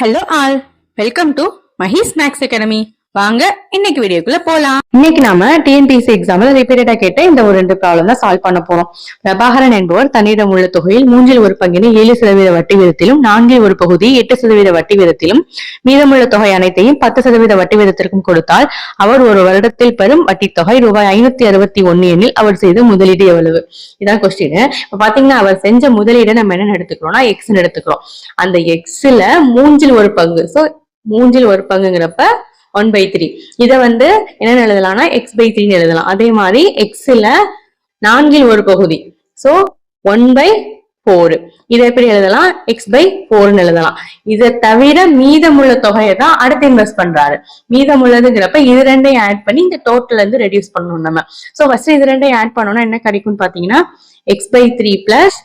Hello all, welcome to Mahis Max Academy. வாங்க இன்னைக்கு வீடியோக்குள்ள போலாம். இன்னைக்கு நாம டிஎன்பிஎஸ்சி எக்ஸாம்ல ரிப்பீட்டடா கேட்ட இந்த ஒரு 2 ப்ராப்ளம் தான் சால்வ் பண்ண போறோம். பிரபாகரன் என்பவர் தன்னிடம் உள்ள தொகையில் 1/3 7% வட்டி வீதத்திலும் 1/4 8% வட்டி வீதத்திலும் மீதமுள்ள தொகை அனைத்தையும் 10% வட்டி வீதத்திற்கும் கொடுத்தால் அவர் ஒரு வருடத்தில் பெறும் வட்டி தொகை ரூபாய் 561 எனில் அவர் செய்த முதலீடு எவ்வளவு? இதான் கொஸ்டின். இப்ப பாத்தீங்கன்னா அவர் செஞ்ச முதலீடு நம்ம என்ன எடுத்துக்கிறோம்னா எக்ஸ் எடுத்துக்கிறோம். அந்த எக்ஸ்ல 1/3. சோ 1/3ங்கிறப்ப 1/3. இத என்ன எழுதலாம்னா x/3 எழுதலாம். அதே மாதிரி எக்ஸ்ல 4/1 சோ 1/4. இதை எப்படி எழுதலாம்? x/4 எழுதலாம். இதை தவிர மீதமுள்ள தொகையை தான் அடுத்து இன்வெஸ்ட் பண்றாரு. மீதமுள்ளதுங்கிறப்ப இது ரெண்டையும் ஆட் பண்ணி இந்த டோட்டல் ரெடியூஸ் பண்ணணும் நம்ம. சோ ஃபர்ஸ்ட் இது ரெண்டையும் ஆட் பண்ணோம்னா என்ன கிடைக்கும்னு பாத்தீங்கன்னா x/3 plus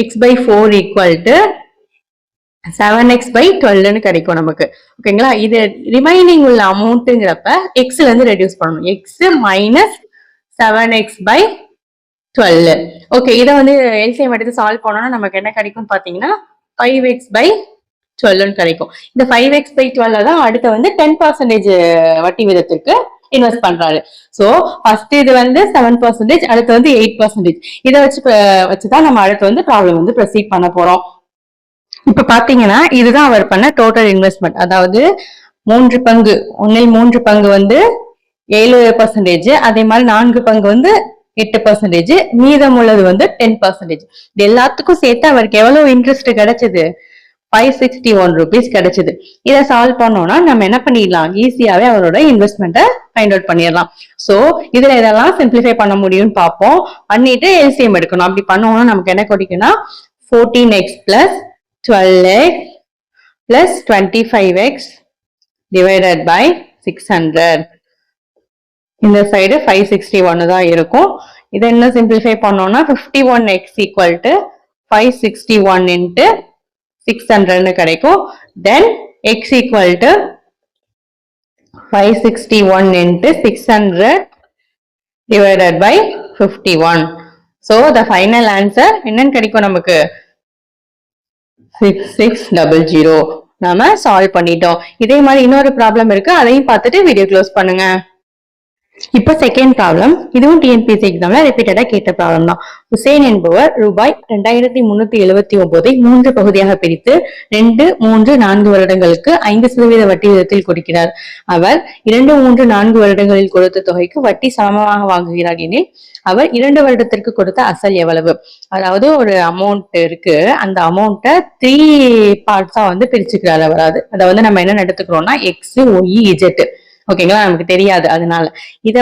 x/4 equal to 7x/12 கிடைக்கும் நமக்கு. ஓகேங்களா? இது ரிமைனிங் உள்ள அமௌண்ட்ங்கிறப்ப எக்ஸ்ல ரெடியூஸ் பண்ணணும். X minus 7x/12. ஓகே, இதை எல்சிஎம் எடுத்து சால்வ் பண்ணோம்னா நமக்கு என்ன கிடைக்கும் பாத்தீங்கன்னா 5x/12 கிடைக்கும். இந்த 5x/12 தான் அடுத்து 10% வட்டி விதத்திற்கு இன்வெஸ்ட் பண்றாரு. சோ ஃபர்ஸ்ட் இது 7%, அடுத்து 8%. இதை வச்சுதான் நம்ம அடுத்து ப்ராப்ளம் ப்ரொசீட் பண்ண போறோம். இப்ப பாத்தீங்கன்னா இதுதான் அவர் பண்ண டோட்டல் இன்வெஸ்ட்மெண்ட். அதாவது 3 பங்கு, 1/3 7%, அதே மாதிரி 4 பங்கு 8%, மீதம் உள்ளது 10%. இது எல்லாத்துக்கும் சேர்த்து அவருக்கு எவ்வளவு இன்ட்ரெஸ்ட் கிடைச்சது? 561 rupees கிடைச்சது. இதை சால்வ் பண்ணோம்னா நம்ம என்ன பண்ணிடலாம்? ஈஸியாவே அவரோட இன்வெஸ்ட்மெண்ட்டை ஃபைண்ட் அவுட் பண்ணிடலாம். சோ இதுல இதெல்லாம் சிம்பிளிஃபை பண்ண முடியும்னு பார்ப்போம். பண்ணிட்டு எல்சிஎம் எடுக்கணும். அப்படி பண்ணோம்னா நமக்கு என்ன கிடைக்கும்னா 14x plus 12x plus 25x divided by 600. இந்த சைடு 561 தான் இருக்கும். இதை என்ன சிம்பிளிஃபை பண்ணோம்னா 51x equal to 561 into 600 கிடைக்கும். Then x equal to 561 into 600 divided by 51. So the final answer என்னன்னு கிடைக்கும் நமக்கு? 6600. நாம சால்வ் பண்ணிட்டோம். இதே மாதிரி இன்னொரு ப்ராப்ளம் இருக்கு, அதையும் பார்த்துட்டு வீடியோ க்ளோஸ் பண்ணுங்க. இப்ப செகண்ட் ப்ராப்ளம், இதுவும் டிஎன்பிஎஸ்சி எக்ஸாம்ல ரிப்பீட்டடா கேட்ட ப்ராப்ளம் தான். ஹுசேன் என்பவர் ரூபாய் 2379 3 பகுதியாக பிரித்து 2, 3, 4 வருடங்களுக்கு 5% வட்டி விதத்தில் கொடுக்கிறார். அவர் 2, 3, 4 வருடங்களில் கொடுத்த தொகைக்கு வட்டி சமமாக வாங்குகிறார் எனில் அவர் 2 வருடத்திற்கு கொடுத்த அசல் எவ்வளவு? அதாவது ஒரு அமௌண்ட் இருக்கு, அந்த அமௌண்ட்டை 3 பார்ட்ஸா பிரிச்சுக்கிறார் அவர். அதை நம்ம என்ன எடுத்துக்கிறோம்னா எக்ஸ், ஒய், இஜெட். ஓகேங்களா? நமக்கு தெரியாது. அதனால இத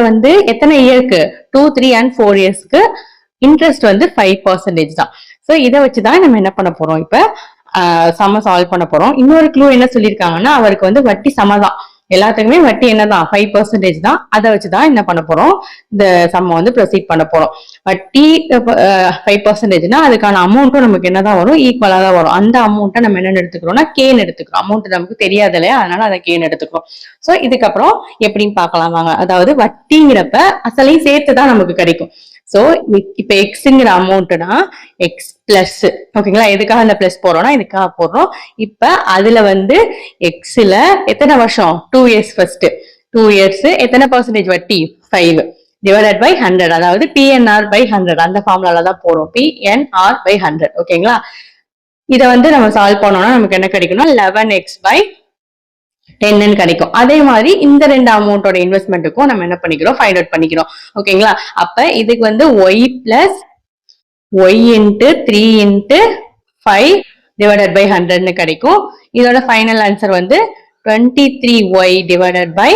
எத்தனை இயருக்கு? 2, 3 and 4 இயர்ஸ்க்கு இன்ட்ரெஸ்ட் 5% தான். சோ இதை வச்சுதான் நம்ம என்ன பண்ண போறோம்? இப்ப சம சால்வ் பண்ண போறோம். இன்னொரு க்ளூ என்ன சொல்லியிருக்காங்கன்னா அவருக்கு வட்டி சமதான், எல்லாத்துக்குமே வட்டி என்னதான் 5% தான். அதை வச்சுதான் என்ன பண்ண போறோம்? இந்த சம்ம ப்ரொசீட் பண்ண போறோம். வட்டி 5%னா அதுக்கான அமௌண்ட்டும் நமக்கு என்னதான் வரும்? ஈக்குவலா தான் வரும். அந்த அமௌண்ட்டை நம்ம என்ன எடுத்துக்கிறோம்னா கேன்னு எடுத்துக்கிறோம். அமௌண்ட் நமக்கு தெரியாது இல்லையா, அதனால அதை கேன்னு எடுத்துக்கிறோம். சோ இதுக்கப்புறம் எப்படின்னு பார்க்கலாம் வாங்க. அதாவது வட்டிங்கிறப்ப அசலையும் சேர்த்துதான் நமக்கு கிடைக்கும். சோ இப்ப எக்ஸ்ங்கிற அமௌண்ட்னா எக்ஸ் பிளஸ். ஓகேங்களா? எதுக்காக அந்த பிளஸ் போறோம்னா இதுக்காக போடுறோம். இப்ப அதுல எக்ஸ்ல எத்தனை வருஷம்? 2 years. ஃபர்ஸ்ட் 2 years எத்தனை பர்சன்டேஜ் வட்டி? 5 டிவைடட் பை 100. அதாவது PNR by 100 அந்த ஃபார்முலால தான் போறோம். PNR by 100. ஓகேங்களா? இதை நம்ம சால்வ் பண்ணோம்னா நமக்கு என்ன கிடைக்கும்னா 11x by 10 கிடைக்கும். அதே மாதிரி இந்த 2 அமௌண்டோட இன்வெஸ்ட்மெண்ட்டுக்கும் நம்ம என்ன பண்ணிக்கிறோம்? ஃபைண்ட் அவுட் பண்ணிக்கிறோம். ஓகேங்களா? அப்ப இதுக்கு y plus y into 3 into 5 divided by 100 கிடைக்கும். இதோட final answer 23y divided by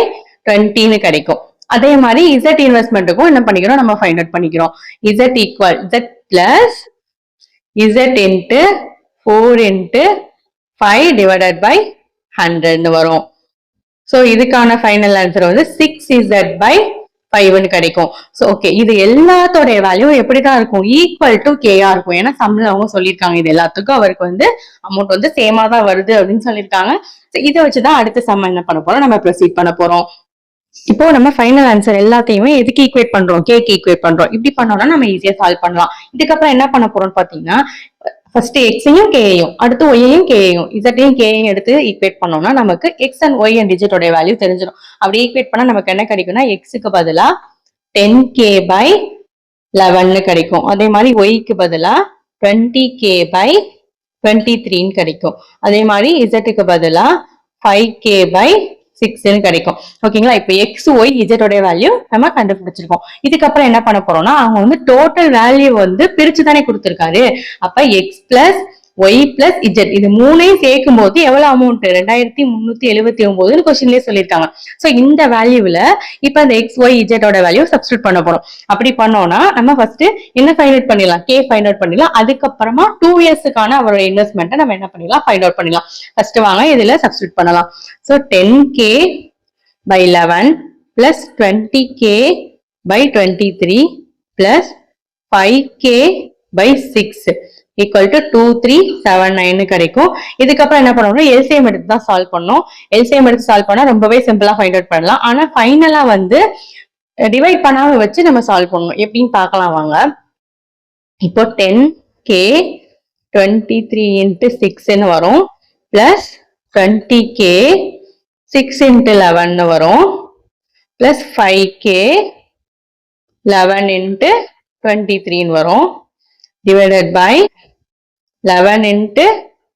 20 கிடைக்கும். அதே மாதிரி z இன்வெஸ்ட்மெண்ட்டுக்கும் என்ன பண்ணிக்கிறோம்? நம்ம ஃபைண்ட் அவுட் பண்ணிக்கிறோம். z equal z plus z into 4 into 5 divided by 100 வரும். சோ இதுக்கான ஃபைனல் ஆன்சர் 6z by 5 கிடைக்கும். சோ ஓகே, இது எல்லாத்தோட வேல்யூ எப்படிதான் இருக்கும்? ஈக்குவல் டு கேஆ இருக்கும். ஏன்னா சம்ல அவங்க சொல்லியிருக்காங்க இது எல்லாத்துக்கும் அவருக்கு அமௌண்ட் சேமா தான் வருது அப்படின்னு சொல்லியிருக்காங்க. இதை வச்சுதான் அடுத்த சம் என்ன பண்ண போறோம்? நம்ம ப்ரொசீட் பண்ண போறோம். இப்போ நம்ம ஃபைனல் ஆன்சர் எல்லாத்தையுமே எதுக்கு ஈக்குவேட் பண்றோம்? கேக்கு ஈக்குவேட் பண்றோம். இப்படி பண்ணோம்னா நம்ம ஈஸியா சால்வ் பண்ணலாம். இதுக்கப்புறம் என்ன பண்ண போறோம்னு பாத்தீங்கன்னா ஃபர்ஸ்ட் எக்ஸையும் கேயையும் அடுத்து ஒய்யையும் கேயையும் இசட்டையும் கேயையும் எடுத்து ஈக்குவேட் பண்ணோம்னா நமக்கு எக்ஸ் அண்ட் ஒய் அண்ட் இஜெட்டோட வேல்யூ தெரிஞ்சிடும். அப்படி ஈக்குவேட் பண்ணா நமக்கு என்ன கிடைக்கும்னா எக்ஸுக்கு பதிலா 10k/11 கிடைக்கும். அதே மாதிரி ஒய்க்கு பதிலா 20k/23 கிடைக்கும். அதே மாதிரி இசட்டுக்கு பதிலா 5k/6 கிடைக்கும். ஓகேங்களா? இப்ப எக்ஸ் ஒய் இஜெட்டோட வேல்யூ நம்ம கண்டுபிடிச்சிருக்கோம். இதுக்கப்புறம் என்ன பண்ண போறோம்னா அவங்க வந்து டோட்டல் வேல்யூ வந்து பிரிச்சு தானே கொடுத்திருக்காரு. அப்ப X plus Y plus Z இது மூணையும் சேர்க்கும் போது எவ்வளவு அமௌண்ட் 2379 கொஸ்டின்லயே சொல்லியிருக்காங்க. சோ இந்த வேல்யூல இப்ப அந்த எக்ஸ் ஒய் இஜெட்டோட வேல்யூ சப்ஸ்டியூட் பண்ண போறோம். அப்படி பண்ணோம்னா நம்ம ஃபர்ஸ்ட் என்ன ஃபைண்ட் அவுட் பண்ணிடலாம், கே ஃபைண்ட் அவுட் பண்ணிடலாம். அதுக்கப்புறமா 2 இயர்ஸ்க்கான அவரோட இன்வெஸ்ட்மெண்ட்டை நம்ம என்ன பண்ணிடலாம், ஃபைண்ட் அவுட் பண்ணிடலாம். ஃபர்ஸ்ட் வாங்க இதுல சப்ஸ்டியூட் பண்ணலாம். So 10k/11 plus 20k/23 plus 5k/6 equal to 2379 கிடைக்கும். இதுக்கப்புறம் என்ன பண்ணணும், எல்சிஎம் எடுத்து தான் சால்வ் பண்ணணும். எல்சிஎம் எடுத்து சால்வ் பண்ணா ரொம்பவே சிம்பிளா ஃபைண்ட் அவுட் பண்ணலாம். ஆனா ஃபைனலா வந்து டிவைட் பண்ணாம வச்சு நம்ம சால்வ் பண்ணணும். எப்படின்னு பார்க்கலாம் வாங்க. இப்போ 10k/23 × 6 வரும் பிளஸ் 20k/6 × 11 வரும் பிளஸ் 5k/11 × 23 வரும் டிவைடட் பை 11 ×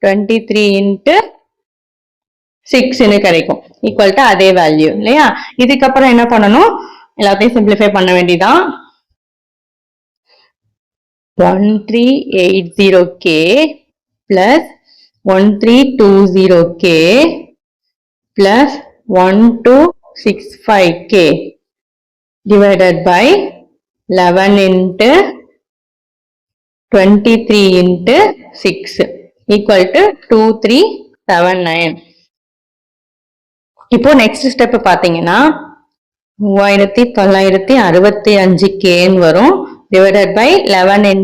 23 × 6 கிடைக்கும். ஈக்குவல் டு அதே வேல்யூ இல்லையா? இதுக்கப்புறம் என்ன பண்ணணும், எல்லாத்தையும் சிம்பிளிஃபை பண்ண வேண்டியதான். 1380k plus 1320k plus 1265k divided by 11 × 23 × 6 equal to 2379. இப்போ நெக்ஸ்ட் ஸ்டெப் பாத்தீங்கன்னா 3965k வரும் divided by 11 ×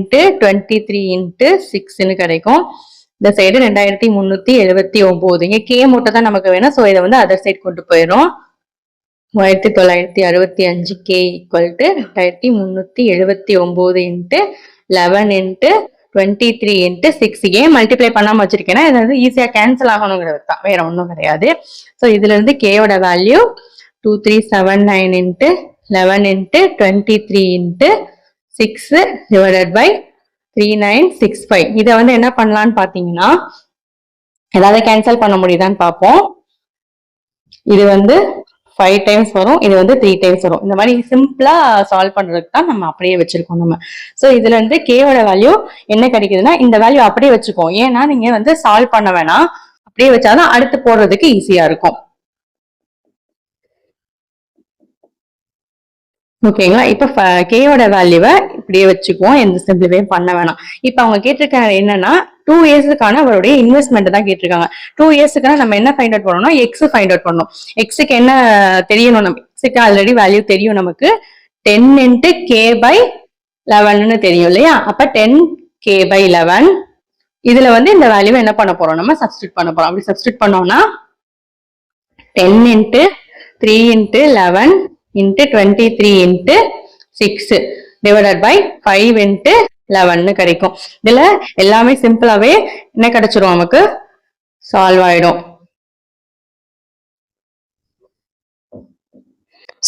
23 × 6 கிடைக்கும். இந்த சைடு 2379. இங்க கே மட்டும் தான் நமக்கு வேணும். சோ இதை வந்து அதர் சைடு கொண்டு போயிடும். 3965k equal to 2379 × 11 × 23 × 6 ஏன் மல்டிப்ளை பண்ணாம வச்சிருக்கேன்னா இது வந்து ஈஸியா கேன்சல் ஆகணுங்கிறது தான், வேற ஒன்றும் கிடையாது. ஸோ இதுல இருந்து கேயோட வேல்யூ 2379 × 11 × 23 × 6 டிவைடட் பை 3965. இதை வந்து என்ன பண்ணலான்னு பாத்தீங்கன்னா ஏதாவது கேன்சல் பண்ண முடியுதான்னு பார்ப்போம். இது வந்து 5 டைம்ஸ் வரும், இது வந்து 3 டைம்ஸ் வரும். இந்த மாதிரி சிம்பிளா சால்வ் பண்றதுக்கு தான் நம்ம அப்படியே வச்சிருக்கோம் நம்ம. சோ இதுல இருந்து கேயோட வேல்யூ என்ன கிடைக்குதுன்னா இந்த வேல்யூ அப்படியே வச்சுக்கோம். ஏன்னா நீங்க வந்து சால்வ் பண்ண வேணாம், அப்படியே வச்சாதான் அடுத்து போடுறதுக்கு ஈஸியா இருக்கும். ஓகேங்களா? இப்ப கேயோட வேல்யூவை இப்படியே வச்சுக்குவோம், எந்த சிம்பிளிஃபை பண்ண வேணாம். இப்ப அவங்க கேட்டிருக்காங்க என்னன்னா 2 இயர்ஸுக்கான அவருடைய இன்வெஸ்ட்மெண்ட் தான் கேட்டிருக்காங்க. 2 இயர்ஸுக்கான நம்ம என்ன ஃபைண்ட் அவுட் பண்ணணும், எக்ஸ் ஃபைண்ட் அவுட் பண்ணணும். எக்ஸுக்கு என்ன தெரியணும், நம்ம எக்ஸுக்கு ஆல்ரெடி வேல்யூ தெரியும் நமக்கு 10 × k/11 தெரியும் இல்லையா? அப்ப 10k/11 இதுல வந்து இந்த வேல்யூவை என்ன பண்ண போறோம், நம்ம சப்ஸ்டியூட் பண்ண போறோம். அப்படி சப்ஸ்டியூட் பண்ணோம்னா 10 × 3 × 11 × 23 × 6 டிவைடட் பை 5 × 11 கிடைக்கும். இதுல எல்லாமே சிம்பிளாவே என்ன கிடைச்சிரும், நமக்கு சால்வ் ஆயிடும்.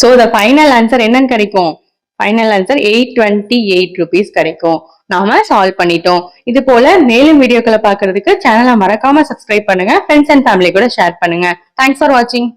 சோ the final answer என்னன்னு கிடைக்கும், ஃபைனல் ஆன்சர் 828 rupees கிடைக்கும். நாம சால்வ் பண்ணிட்டோம். இது போல மேலும் வீடியோக்களை பார்க்கிறதுக்கு சேனலை மறக்காம சப்ஸ்கிரைப் பண்ணுங்க, ஃப்ரெண்ட்ஸ் அண்ட் ஃபேமிலி கூட ஷேர் பண்ணுங்க. தேங்க்ஸ் ஃபார் வாட்சிங்.